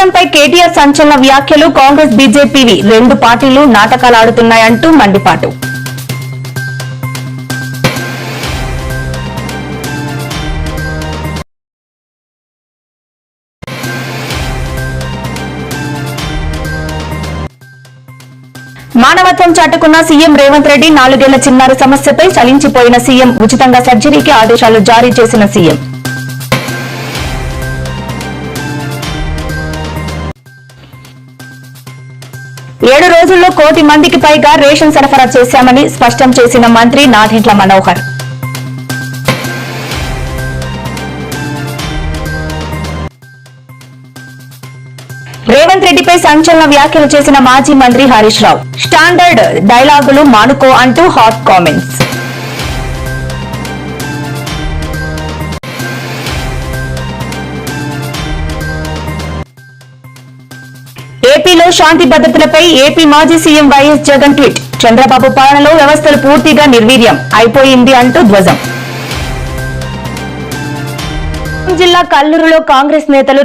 పోలవరంపై కేటీఆర్ సంచలన వ్యాఖ్యలు కాంగ్రెస్ బీజేపీవి రెండు పార్టీలు నాటకాలు ఆడుతున్నాయంటూ మండిపాటు. మానవత్వం చాటుకున్న సీఎం రేవంత్ రెడ్డి 4 ఏళ్ల చిన్నారి సమస్యపై చలించిపోయిన సీఎం ఉచితంగా సర్జరీకి ఆదేశాలు జారీ చేసిన సీఎం. ఏడు రోజుల్లో 1 కోటి మందికి పైగా రేషన్ సరఫరా చేశామని స్పష్టం చేసిన మంత్రి నాదెండ్ల మనోహర్. రేవంత్ రెడ్డిపై సంచలన వ్యాఖ్యలు చేసిన మాజీ మంత్రి హరీష్ రావు. స్టాండర్డ్ డైలాగులు మానుకో అంటూ హాట్ కామెంట్స్. ఏపీలో శాంతి భద్రతలపై ఏపీ మాజీ CM YS Jagan tweet. Chandrababu పాలనలో వ్యవస్థలు పూర్తిగా నిర్వీర్యం అయిపోయింది అంటూ ధ్వజం. జిల్లా కల్లూరులో కాంగ్రెస్ నేతలు